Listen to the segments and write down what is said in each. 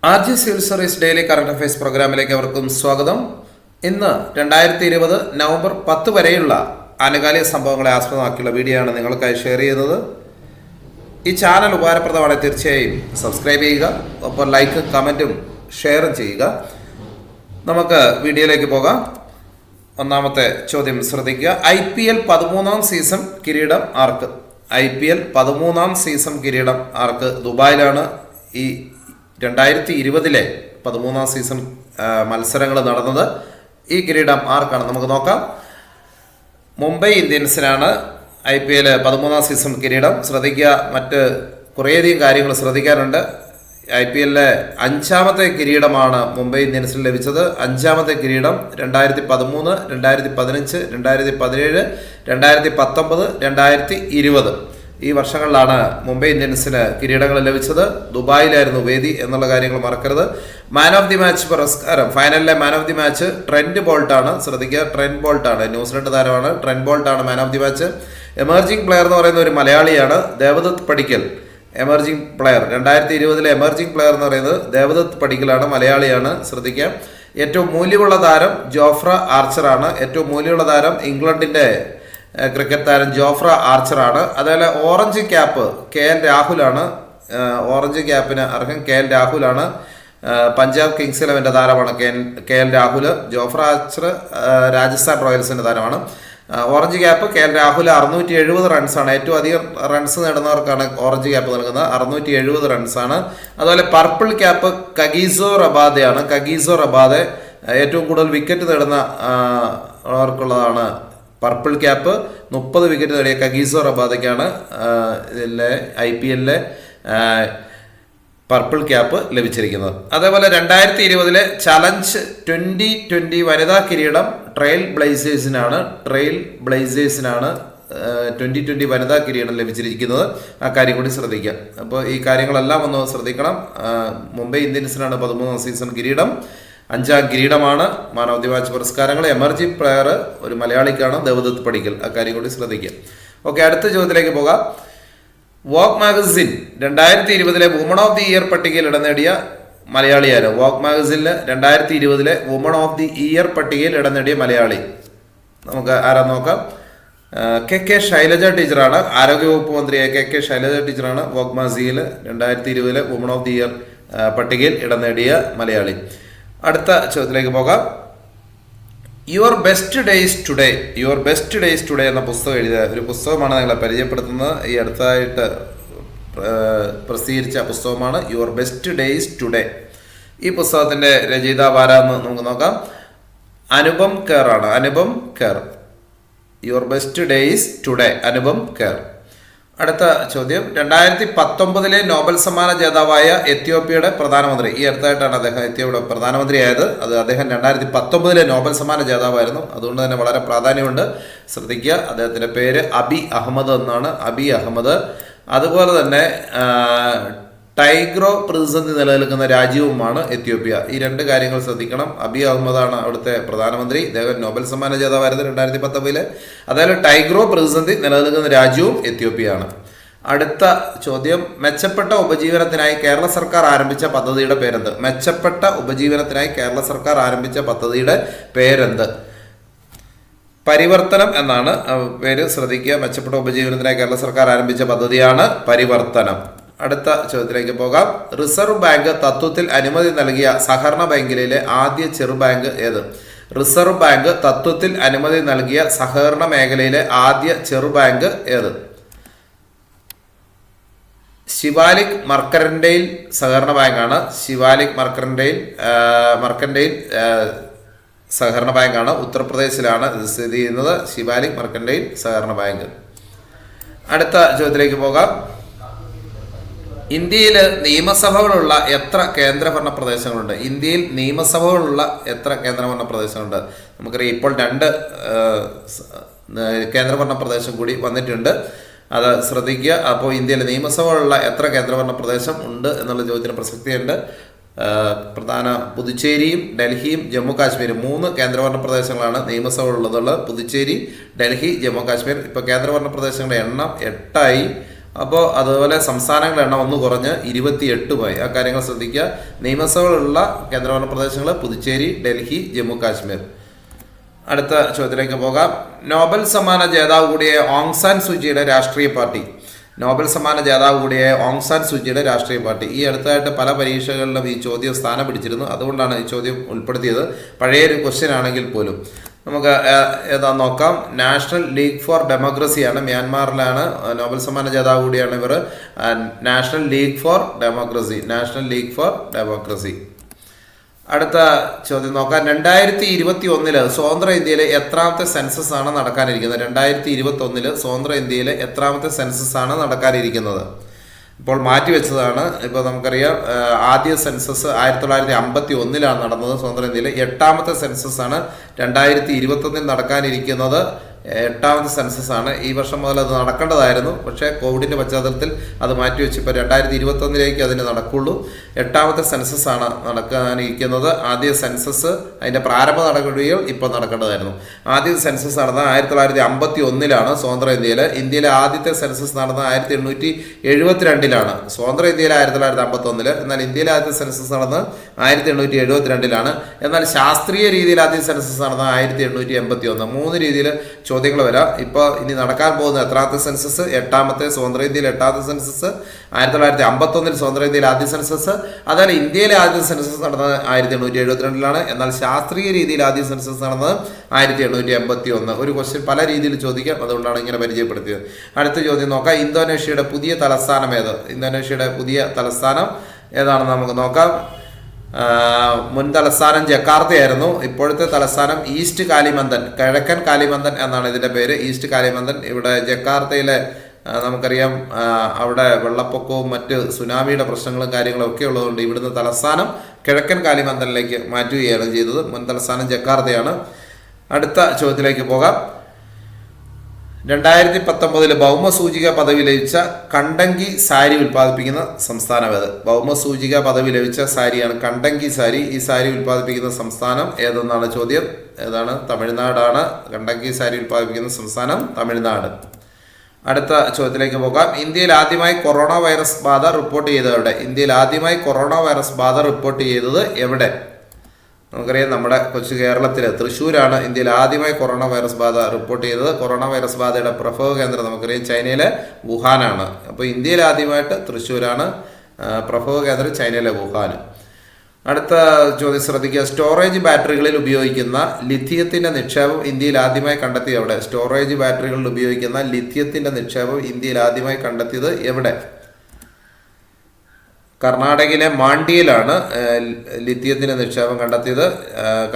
RG civil service daily current affairs പ്രോഗ്രാമിലേക്ക് അവർക്കും സ്വാഗതം. ഇന്ന് 2020 നവംബർ 10 വരെയുള്ള ആനുകാലിക സംഭവങ്ങളെ ആസ്പദമാക്കിയുള്ള വീഡിയോ ആണ് നിങ്ങൾക്കായി ഷെയർ ചെയ്യുന്നത്. ഈ ചാനൽ ഉപകാരപ്രദമാണ്, തീർച്ചയായും സബ്സ്ക്രൈബ് ചെയ്യുക, ഒപ്പം ലൈക്ക് കമൻറ്റും ഷെയറും ചെയ്യുക. നമുക്ക് വീഡിയോയിലേക്ക് പോകാം. ഒന്നാമത്തെ ചോദ്യം ശ്രദ്ധിക്കുക. IPL 13ാം സീസൺ കിരീടം ആർക്ക്? IPL 13ാം സീസൺ കിരീടം ആർക്ക്? ദുബായിലാണ് ഈ 2020 13ാം സീസൺ മത്സരങ്ങൾ നടന്നത്. ഈ കിരീടം ആർക്കാണ്? നമുക്ക് നോക്കാം. മുംബൈ ഇന്ത്യൻസിനാണ് IPL 13ാം സീസൺ കിരീടം. ശ്രദ്ധിക്കുക, മറ്റ് കുറേയധികം കാര്യങ്ങൾ ശ്രദ്ധിക്കാനുണ്ട്. IPL-ലെ 5ാമത്തെ കിരീടമാണ് മുംബൈ ഇന്ത്യൻസിന് ലഭിച്ചത്. 5ാമത്തെ കിരീടം 2013, 2015, 2017, 2019, 2020 ഈ വർഷങ്ങളിലാണ് മുംബൈ ഇന്ത്യൻസിന് കിരീടങ്ങൾ ലഭിച്ചത്. ദുബായിലായിരുന്നു വേദി എന്നുള്ള കാര്യങ്ങൾ മറക്കരുത്. മാൻ ഓഫ് ദി മാച്ച് പുരസ്കാരം, ഫൈനലിലെ man of the match Trent ബോൾട്ടാണ്. ശ്രദ്ധിക്കുക, ട്രെന്റ് ബോൾട്ടാണ്, ന്യൂസിലൻഡ് താരമാണ്. ട്രെന്റ് ബോൾട്ടാണ് man of the match. Emerging player എന്ന് പറയുന്ന ഒരു മലയാളിയാണ്, ദേവദത്ത് പടിക്കൽ. എമർജിംഗ് പ്ലെയർ 2020 എമർജിംഗ് പ്ലെയർ എന്ന് പറയുന്നത് ദേവദത്ത് പടിക്കലാണ്, മലയാളിയാണ്. ശ്രദ്ധിക്കാം. ഏറ്റവും മൂല്യമുള്ള താരം ജോഫ്ര ആർച്ചറാണ്. ഏറ്റവും മൂല്യമുള്ള താരം ഇംഗ്ലണ്ടിന്റെ ക്രിക്കറ്റ് താരം ജോഫ്ര ആർച്ചറാണ്. അതേപോലെ ഓറഞ്ച് ക്യാപ്പ് KL രാഹുലാണ്. ഓറഞ്ച് ക്യാപ്പിന് അർഹൻ KL രാഹുലാണ്. പഞ്ചാബ് കിങ്സ് 11 താരമാണ് KL Rahul. Jofra Archer Rajasthan റോയൽസിന്റെ താരമാണ്. ഓറഞ്ച് ക്യാപ്പ് KL രാഹുൽ 670 റൺസാണ്. ഏറ്റവും അധികം റൺസ് നേടുന്നവർക്കാണ് ഓറഞ്ച് ക്യാപ്പ് നൽകുന്നത്, 670 റൺസാണ്. അതുപോലെ purple cap Kagiso റബാദയാണ്. Kagiso Rabade ഏറ്റവും കൂടുതൽ വിക്കറ്റ് നേടുന്ന അവർക്കുള്ളതാണ് പർപ്പിൾ ക്യാപ്പ്. 30 വിക്കറ്റ് നേടിയ കഗീസോ റബാദയ്ക്കാണ് ഇതിലെ IPL-ലെ പർപ്പിൾ ക്യാപ്പ് ലഭിച്ചിരിക്കുന്നത്. അതേപോലെ 2020 ചലഞ്ച് 2020 വനിതാ കിരീടം ട്രെയിൽ ബ്ലേസേഴ്സിനാണ്. 2020 വനിതാ കിരീടം ലഭിച്ചിരിക്കുന്നത്. ആ കാര്യം കൂടി ശ്രദ്ധിക്കാം. അപ്പോൾ ഈ കാര്യങ്ങളെല്ലാം ഒന്ന് ശ്രദ്ധിക്കണം. മുംബൈ ഇന്ത്യൻസിനാണ് 13ാം സീസൺ കിരീടം. 5ാം കിരീടമാണ്. മാൻ ഓഫ് ദി മാച്ച് പുരസ്കാരങ്ങൾ എമർജിംഗ് പ്ലെയർ ഒരു മലയാളിക്കാണ്, ദേവദത്ത് പടിക്കൽ. ആ കാര്യം കൂടി ശ്രദ്ധിക്കുക. ഓക്കെ, അടുത്ത ചോദ്യത്തിലേക്ക് പോകാം. Vogue magazine 2020 woman of the year പട്ടികയിൽ ഇടം നേടിയ മലയാളിയാണ്. വോക്ക് മാഗസിനിൽ 2020 വുമൺ ഓഫ് ദി ഇയർ പട്ടികയിൽ ഇടം നേടിയ മലയാളി നമുക്ക് ആരാ നോക്കാം. KK ശൈലജ ടീച്ചറാണ്. ആരോഗ്യവകുപ്പ് മന്ത്രിയായ KK ശൈലജ ടീച്ചറാണ് വോക്ക് മാഗസിനിൽ 2020 വുമൺ ഓഫ് ദി ഇയർ പട്ടികയിൽ ഇടം നേടിയ മലയാളി. അടുത്ത ചോദ്യത്തിലേക്ക് പോകാം. യുവർ ബെസ്റ്റ് ഡേയ്സ് ടുഡേ എന്ന പുസ്തകം എഴുതിയ ഒരു പുസ്തകമാണ് നിങ്ങളെ പരിചയപ്പെടുത്തുന്നത്. ഈ അടുത്തായിട്ട് പ്രസിദ്ധീകരിച്ച പുസ്തകമാണ് യുവർ ബെസ്റ്റ് ഡേയ്സ് ടുഡേ. ഈ പുസ്തകത്തിന്റെ രചയിതാവ് ആരാന്ന് നമുക്ക് നോക്കാം. അനുപം ഖേർ ആണ്. Anupam Kher. Your best days today, Anupam Kher. അടുത്ത ചോദ്യം. 2019 നോബൽ സമ്മാന ജേതാവായ എത്യോപ്യയുടെ പ്രധാനമന്ത്രി. ഈ അടുത്തായിട്ടാണ് അദ്ദേഹം എത്യോപ്യയുടെ പ്രധാനമന്ത്രിയായത്. അദ്ദേഹം 2019 നോബൽ സമ്മാന ജേതാവായിരുന്നു. അതുകൊണ്ട് തന്നെ വളരെ പ്രാധാന്യമുണ്ട്, ശ്രദ്ധിക്കുക. അദ്ദേഹത്തിൻ്റെ പേര് അബി അഹമ്മദ് എന്നാണ്. അബി അഹമ്മദ്. അതുപോലെ തന്നെ ടൈഗ്രോ പ്രതിസന്ധി നിലനിൽക്കുന്ന രാജ്യവുമാണ് എത്യോപ്യ. ഈ 2 കാര്യങ്ങൾ ശ്രദ്ധിക്കണം. അബി അഹമ്മദാണ് അവിടുത്തെ പ്രധാനമന്ത്രി. ഇദ്ദേഹം നോബൽ സമ്മാന ജേതാവായിരുന്നു 2019. അതായത് ടൈഗ്രോ പ്രതിസന്ധി നിലനിൽക്കുന്ന രാജ്യവും എത്യോപ്യയാണ്. അടുത്ത ചോദ്യം. മെച്ചപ്പെട്ട ഉപജീവനത്തിനായി കേരള സർക്കാർ ആരംഭിച്ച പദ്ധതിയുടെ പേരെന്ത്? മെച്ചപ്പെട്ട ഉപജീവനത്തിനായി കേരള സർക്കാർ ആരംഭിച്ച പദ്ധതിയുടെ പേരെന്ത്? പരിവർത്തനം എന്നാണ് പേര്, ശ്രദ്ധിക്കുക. മെച്ചപ്പെട്ട ഉപജീവനത്തിനായി കേരള സർക്കാർ ആരംഭിച്ച പദ്ധതിയാണ് പരിവർത്തനം. അടുത്ത ചോദ്യത്തിലേക്ക് പോകാം. റിസർവ് ബാങ്ക് തത്വത്തിൽ അനുമതി നൽകിയ സഹകരണ മേഖലയിലെ ആദ്യ ചെറുബാങ്ക് ഏത്? റിസർവ് ബാങ്ക് തത്വത്തിൽ അനുമതി നൽകിയ സഹകരണ മേഖലയിലെ ആദ്യ ചെറുബാങ്ക് ഏത്? ശിവാലിക് മർക്കൻഡൈൽ സഹകരണ ബാങ്കാണ്. ശിവാലിക് മർക്കൻഡൈൽ സഹകരണ ബാങ്കാണ്. ഉത്തർപ്രദേശിലാണ് ഇത് സ്ഥിതി ചെയ്യുന്നത്. ശിവാലിക് മർക്കൻഡൈൽ സഹകരണ ബാങ്ക്. അടുത്ത ചോദ്യത്തിലേക്ക് പോകാം. ഇന്ത്യയിൽ നിയമസഭകളുള്ള എത്ര കേന്ദ്രഭരണ പ്രദേശങ്ങളുണ്ട്? ഇന്ത്യയിൽ നിയമസഭകളുള്ള എത്ര കേന്ദ്രഭരണ പ്രദേശങ്ങളുണ്ട്? നമുക്കറിയാം, ഇപ്പോൾ 2 കേന്ദ്രഭരണ പ്രദേശം കൂടി വന്നിട്ടുണ്ട്. അത് ശ്രദ്ധിക്കുക. അപ്പോൾ ഇന്ത്യയിൽ നിയമസഭകളുള്ള എത്ര കേന്ദ്രഭരണ പ്രദേശം ഉണ്ട് എന്നുള്ള ചോദ്യത്തിന് പ്രസക്തിയുണ്ട്. പ്രധാന പുതുച്ചേരിയും ഡൽഹിയും ജമ്മു കാശ്മീരും 3 കേന്ദ്രഭരണ പ്രദേശങ്ങളാണ് നിയമസഭകളുള്ളത്. പുതുച്ചേരി, ഡൽഹി, ജമ്മു കാശ്മീർ. ഇപ്പോൾ കേന്ദ്രഭരണ പ്രദേശങ്ങളുടെ എണ്ണം 8ആയി. അപ്പോൾ അതുപോലെ സംസ്ഥാനങ്ങളുടെ എണ്ണം ഒന്ന് കുറഞ്ഞ് 28 ആ കാര്യങ്ങൾ ശ്രദ്ധിക്കുക. നിയമസഭകളുള്ള കേന്ദ്രഭരണ പ്രദേശങ്ങൾ പുതുച്ചേരി, ഡൽഹി, ജമ്മു കാശ്മീർ. അടുത്ത ചോദ്യത്തിലേക്ക് പോകാം. നോബൽ സമ്മാന ജേതാവ് കൂടിയ ഓങ് സാൻ സൂചിയുടെ രാഷ്ട്രീയ പാർട്ടി. നോബൽ സമ്മാന ജേതാവ് കൂടിയ ഓങ് സാൻ സൂചിയുടെ രാഷ്ട്രീയ പാർട്ടി. ഈ അടുത്തായിട്ട് പല പരീക്ഷകളിലും ഈ ചോദ്യം സ്ഥാനം പിടിച്ചിരുന്നു. അതുകൊണ്ടാണ് ഈ ചോദ്യം ഉൾപ്പെടുത്തിയത്. പഴയൊരു ക്വസ്റ്റ്യൻ ആണെങ്കിൽ പോലും. നമുക്ക് ഏതാന്ന് നോക്കാം. നാഷണൽ ലീഗ് ഫോർ ഡെമോക്രസിയാണ്. മ്യാൻമാറിലാണ്. നോബൽ സമ്മാന ജേതാവ് കൂടിയാണ് ഇവർ. National League for Democracy. അടുത്ത ചോദ്യം നോക്കാം. 2021 സ്വതന്ത്ര ഇന്ത്യയിലെ എത്രാമത്തെ സെൻസസ് ആണ് നടക്കാനിരിക്കുന്നത്? 2021 സ്വതന്ത്ര ഇന്ത്യയിലെ എത്രാമത്തെ സെൻസസ് ആണ് നടക്കാനിരിക്കുന്നത്? ഇപ്പോൾ മാറ്റിവെച്ചതാണ്. ഇപ്പോൾ നമുക്കറിയാം ആദ്യ സെൻസസ് 1951 നടന്നത് സ്വതന്ത്ര ഇന്ത്യയിൽ. 8ാമത്തെ സെൻസസ് ആണ് 2021 നടക്കാനിരിക്കുന്നത്. 8ാമത്തെ സെൻസസ് ആണ്. ഈ വർഷം മുതൽ അത് നടക്കേണ്ടതായിരുന്നു. പക്ഷേ കോവിഡിൻ്റെ പശ്ചാത്തലത്തിൽ അത് മാറ്റിവെച്ച് ഇപ്പോൾ 2021 അതിന് നടക്കുള്ളൂ. 8ാമത്തെ സെൻസസ് ആണ് നടക്കാനിരിക്കുന്നത്. ആദ്യ സെൻസസ് അതിൻ്റെ പ്രാരംഭ നടപടികൾ ഇപ്പോൾ നടക്കേണ്ടതായിരുന്നു. ആദ്യ സെൻസസ് നടന്നത് 1951 സ്വതന്ത്ര ഇന്ത്യയിൽ. ഇന്ത്യയിലെ ആദ്യത്തെ സെൻസസ് നടന്നത് 1872 സ്വതന്ത്ര ഇന്ത്യയിൽ 1951. എന്നാൽ ഇന്ത്യയിലെ ആദ്യത്തെ സെൻസസ് നടന്നത് 1872. എന്നാൽ ശാസ്ത്രീയ രീതിയിൽ ആദ്യ സെൻസസ് നടന്നത് 1881. 3 രീതിയിൽ ചോദ്യങ്ങൾ വരാം. ഇപ്പോൾ ഇനി നടക്കാൻ പോകുന്ന എത്രാമത്തെ സെൻസസ്? 8ാമത്തെ സ്വതന്ത്ര ഇന്ത്യയിൽ 8ാമത്തെ സെൻസസ്. 1951 സ്വതന്ത്ര ഇന്ത്യയിൽ ആദ്യ സെൻസസ്. അതായത് ഇന്ത്യയിലെ ആദ്യ സെൻസസ് നടന്നത് 1872. എന്നാൽ ശാസ്ത്രീയ രീതിയിൽ ആദ്യ സെൻസസ് നടന്നത് 1881. ഒരു ക്വസ്റ്റ്യൻ പല രീതിയിൽ ചോദിക്കാം. അതുകൊണ്ടാണ് ഇങ്ങനെ പരിചയപ്പെടുത്തിയത്. അടുത്ത ചോദ്യം നോക്കാം. ഇന്തോനേഷ്യയുടെ പുതിയ തലസ്ഥാനം ഏത്? ഇന്തോനേഷ്യയുടെ പുതിയ തലസ്ഥാനം ഏതാണെന്ന് നമുക്ക് നോക്കാം. മുൻ തലസ്ഥാനം ജക്കാർത്തയായിരുന്നു. ഇപ്പോഴത്തെ തലസ്ഥാനം ഈസ്റ്റ് കാലിമന്ദൻ, കിഴക്കൻ കാലിമന്ദൻ എന്നാണ് ഇതിൻ്റെ പേര്. ഈസ്റ്റ് കാലിമന്ദൻ. ഇവിടെ ജക്കാർത്തയിലെ നമുക്കറിയാം അവിടെ വെള്ളപ്പൊക്കവും മറ്റ് സുനാമിയുടെ പ്രശ്നങ്ങളും കാര്യങ്ങളും ഒക്കെ ഉള്ളതുകൊണ്ട് ഇവിടുന്ന് തലസ്ഥാനം കിഴക്കൻ കാലിമന്ദനിലേക്ക് മാറ്റുകയാണ് ചെയ്തത്. മുൻ തലസ്ഥാനം ജക്കാർത്തയാണ്. അടുത്ത ചോദ്യത്തിലേക്ക് പോകാം. 2019 ഭൗമസൂചിക പദവി ലഭിച്ച കണ്ടങ്കി സാരി ഉൽപ്പാദിപ്പിക്കുന്ന സംസ്ഥാനം ഏത്? ഭൗമസൂചിക പദവി ലഭിച്ച സാരിയാണ് കണ്ടങ്കി സാരി. ഈ സാരി ഉൽപ്പാദിപ്പിക്കുന്ന സംസ്ഥാനം ഏതെന്നാണ് ചോദ്യം. ഏതാണ്? തമിഴ്നാടാണ്. കണ്ടങ്കി സാരി ഉൽപ്പാദിപ്പിക്കുന്ന സംസ്ഥാനം തമിഴ്നാട്. അടുത്ത ചോദ്യത്തിലേക്ക് പോകാം. ഇന്ത്യയിൽ ആദ്യമായി കൊറോണ വൈറസ് ബാധ റിപ്പോർട്ട് ചെയ്തത് എവിടെ? ഇന്ത്യയിൽ ആദ്യമായി കൊറോണ വൈറസ് ബാധ റിപ്പോർട്ട് ചെയ്തത് എവിടെ? നമുക്കറിയാം നമ്മുടെ കൊച്ചു കേരളത്തിൽ തൃശ്ശൂരാണ് ഇന്ത്യയിൽ ആദ്യമായി കൊറോണ വൈറസ് ബാധ റിപ്പോർട്ട് ചെയ്തത്. കൊറോണ വൈറസ് ബാധയുടെ പ്രഭവ കേന്ദ്രം നമുക്കറിയാം ചൈനയിലെ വുഹാനാണ്. അപ്പോൾ ഇന്ത്യയിൽ ആദ്യമായിട്ട് തൃശ്ശൂരാണ്, പ്രഭവ കേന്ദ്രം ചൈനയിലെ വുഹാൻ. അടുത്ത ചോദ്യം ശ്രദ്ധിക്കുക. സ്റ്റോറേജ് ബാറ്ററികളിൽ ഉപയോഗിക്കുന്ന ലിഥിയത്തിൻ്റെ നിക്ഷേപം ഇന്ത്യയിൽ ആദ്യമായി കണ്ടെത്തിയത് എവിടെ? സ്റ്റോറേജ് ബാറ്ററികളിൽ ഉപയോഗിക്കുന്ന ലിഥിയത്തിൻ്റെ നിക്ഷേപം ഇന്ത്യയിൽ ആദ്യമായി കണ്ടെത്തിയത് എവിടെ? കർണാടകയിലെ മാണ്ഡ്യയിലാണ് ലിഥിയത്തിൻ്റെ നിക്ഷേപം കണ്ടെത്തിയത്.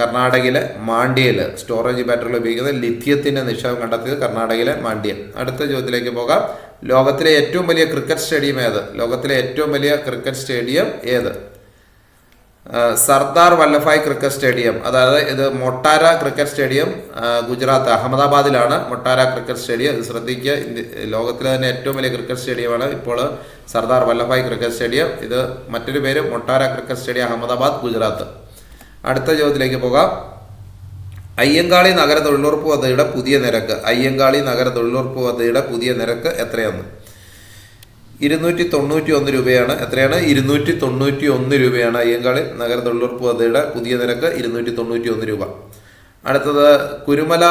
കർണാടകയിലെ മാണ്ഡ്യയിൽ സ്റ്റോറേജ് ബാറ്ററികൾ ഉപയോഗിക്കുന്ന ലിഥിയത്തിൻ്റെ നിക്ഷേപം കണ്ടെത്തിയത് കർണാടകയിലെ മാണ്ഡ്യം. അടുത്ത ചോദ്യത്തിലേക്ക് പോകാം. ലോകത്തിലെ ഏറ്റവും വലിയ ക്രിക്കറ്റ് സ്റ്റേഡിയം ഏത്? ലോകത്തിലെ ഏറ്റവും വലിയ ക്രിക്കറ്റ് സ്റ്റേഡിയം ഏത്? Sardar Vallabhbhai cricket stadium. അതായത് ഇത് മൊട്ടാര ക്രിക്കറ്റ് സ്റ്റേഡിയം ഗുജറാത്ത് അഹമ്മദാബാദിലാണ് മൊട്ടാര ക്രിക്കറ്റ് സ്റ്റേഡിയം. ഇത് ശ്രദ്ധിക്കുക. ലോകത്തിലെ തന്നെ ഏറ്റവും വലിയ ക്രിക്കറ്റ് സ്റ്റേഡിയമാണ് ഇപ്പോൾ സർദാർ വല്ലഭായ് ക്രിക്കറ്റ് സ്റ്റേഡിയം. ഇത് മറ്റൊരു പേര് മൊട്ടാര ക്രിക്കറ്റ് സ്റ്റേഡിയം, അഹമ്മദാബാദ്, ഗുജറാത്ത്. അടുത്ത ചോദ്യത്തിലേക്ക് പോകാം. അയ്യങ്കാളി നഗര തൊഴിലുറപ്പ് പദ്ധതിയുടെ പുതിയ നിരക്ക്. അയ്യങ്കാളി നഗര തൊഴിലുറപ്പ് പദ്ധതിയുടെ പുതിയ നിരക്ക് എത്രയാണ്? 291 രൂപയാണ്. എത്രയാണ്? 291 രൂപയാണ് അയ്യങ്കാളി നഗര തൊഴിലുറപ്പ് പദ്ധതിയുടെ പുതിയ നിരക്ക്, 291 രൂപ. അടുത്തത് കുരുമല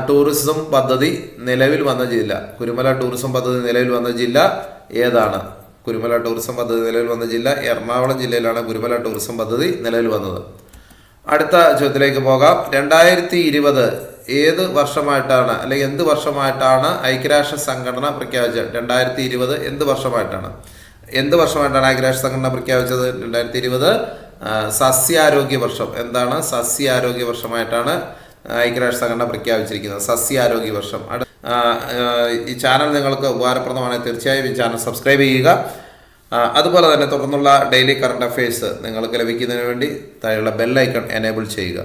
ടൂറിസം പദ്ധതി നിലവിൽ വന്ന ജില്ല. കുരുമല ടൂറിസം പദ്ധതി നിലവിൽ വന്ന ജില്ല ഏതാണ്? കുരുമല ടൂറിസം പദ്ധതി നിലവിൽ വന്ന ജില്ല എറണാകുളം ജില്ലയിലാണ് കുരുമല ടൂറിസം പദ്ധതി നിലവിൽ വന്നത്. അടുത്ത ചോദ്യത്തിലേക്ക് പോകാം. 2020 ഏത് വർഷമായിട്ടാണ് അല്ലെങ്കിൽ എന്ത് വർഷമായിട്ടാണ് ഐക്യരാഷ്ട്ര സംഘടന പ്രഖ്യാപിച്ചത്? 2020 എന്ത് വർഷമായിട്ടാണ് ഐക്യരാഷ്ട്ര സംഘടന പ്രഖ്യാപിച്ചത്? 2020 സസ്യാരോഗ്യ വർഷം. എന്താണ്? സസ്യാരോഗ്യ വർഷമായിട്ടാണ് ഐക്യരാഷ്ട്ര സംഘടന പ്രഖ്യാപിച്ചിരിക്കുന്നത്. സസ്യാരോഗ്യ വർഷം. ഈ ചാനൽ നിങ്ങൾക്ക് ഉപകാരപ്രദമാണെങ്കിൽ തീർച്ചയായും ഈ ചാനൽ സബ്സ്ക്രൈബ് ചെയ്യുക. അതുപോലെ തന്നെ തുടർന്നുള്ള ഡെയിലി കറണ്ട് അഫയേഴ്സ് നിങ്ങൾക്ക് ലഭിക്കുന്നതിന് വേണ്ടി താഴെയുള്ള ബെൽ ഐക്കൺ എനേബിൾ ചെയ്യുക.